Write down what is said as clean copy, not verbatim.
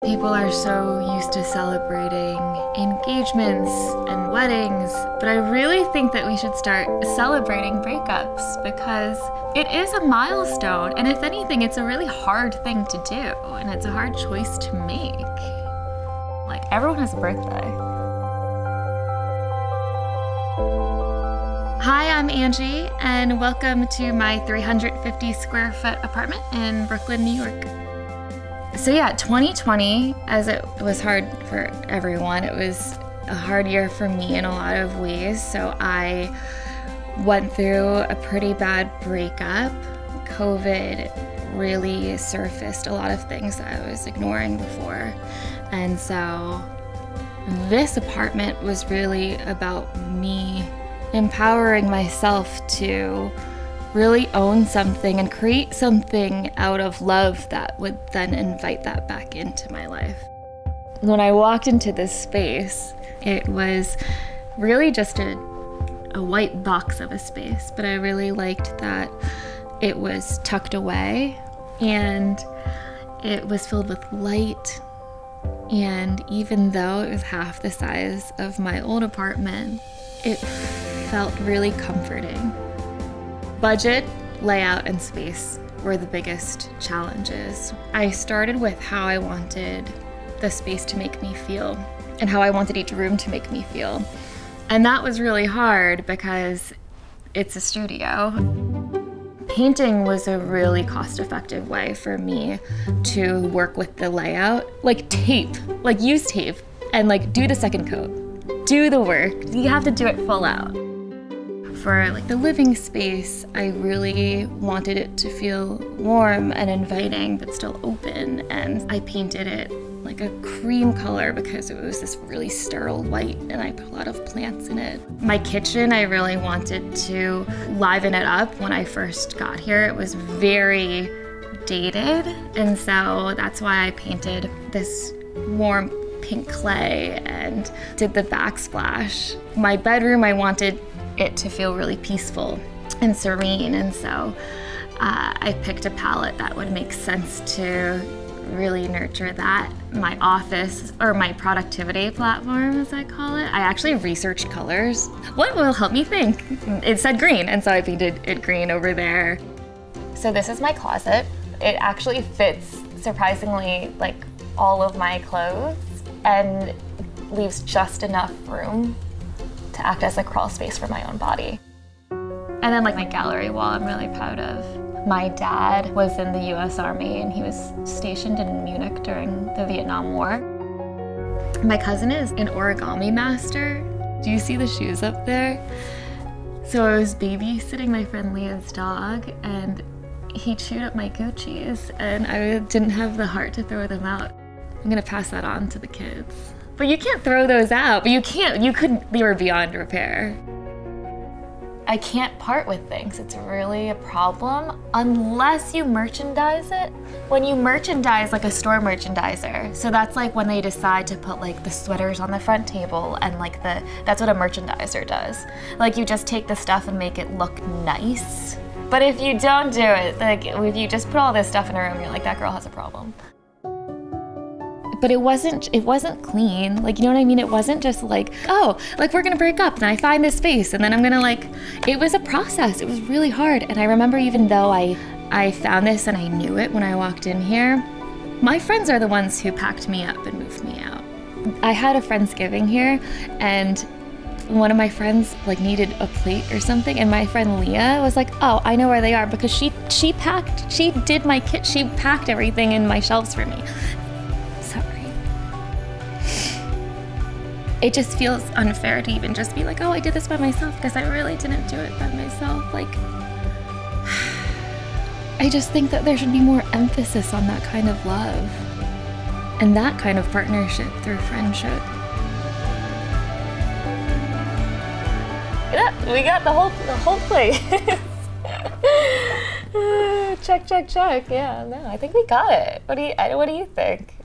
People are so used to celebrating engagements and weddings, but I really think that we should start celebrating breakups because it is a milestone, and if anything, it's a really hard thing to do, and it's a hard choice to make. Like, everyone has a birthday. Hi, I'm Angie, and welcome to my 350 square foot apartment in Brooklyn, New York. So yeah, 2020, as it was hard for everyone, it was a hard year for me in a lot of ways. So I went through a pretty bad breakup. COVID really surfaced a lot of things that I was ignoring before. And so this apartment was really about me empowering myself to really own something and create something out of love that would then invite that back into my life. When I walked into this space, it was really just a white box of a space, but I really liked that it was tucked away and it was filled with light. And even though it was half the size of my old apartment, it felt really comforting. Budget, layout, and space were the biggest challenges. I started with how I wanted the space to make me feel and how I wanted each room to make me feel. And that was really hard because it's a studio. Painting was a really cost-effective way for me to work with the layout. Like tape, like use tape and like do the second coat. Do the work. You have to do it full out. For like the living space, I really wanted it to feel warm and inviting, but still open. And I painted it like a cream color because it was this really sterile white, and I put a lot of plants in it. My kitchen, I really wanted to liven it up. When I first got here, it was very dated. And so that's why I painted this warm pink clay and did the backsplash. My bedroom, I wanted it to feel really peaceful and serene, and so I picked a palette that would make sense to really nurture that. My office, or my productivity platform as I call it, I actually researched colors. What will help me think? It said green, and so I painted it green over there. So this is my closet. It actually fits, surprisingly, like all of my clothes and leaves just enough room to act as a crawl space for my own body. And then like my gallery wall, I'm really proud of. My dad was in the US Army and he was stationed in Munich during the Vietnam War. My cousin is an origami master. Do you see the shoes up there? So I was babysitting my friend Leah's dog and he chewed up my Gucci's and I didn't have the heart to throw them out. I'm gonna pass that on to the kids. But you can't throw those out, but they were beyond repair. I can't part with things. It's really a problem unless you merchandise it. When you merchandise like a store merchandiser, so that's like when they decide to put like the sweaters on the front table and like that's what a merchandiser does. Like you just take the stuff and make it look nice. But if you don't do it, like if you just put all this stuff in a room, you're like, that girl has a problem. But it wasn't clean. Like, you know what I mean? It wasn't just like, oh, like we're gonna break up and I find this space and then I'm gonna like, it was a process. It was really hard. And I remember even though I found this and I knew it when I walked in here, my friends are the ones who packed me up and moved me out. I had a Friendsgiving here and one of my friends like needed a plate or something and my friend Leah was like, oh, I know where they are because she did my kit, she packed everything in my shelves for me. It just feels unfair to even just be like, oh, I did this by myself because I really didn't do it by myself. Like, I just think that there should be more emphasis on that kind of love and that kind of partnership through friendship. Yeah, we got the whole place. Check, check, check. Yeah, no, I think we got it. What do you think?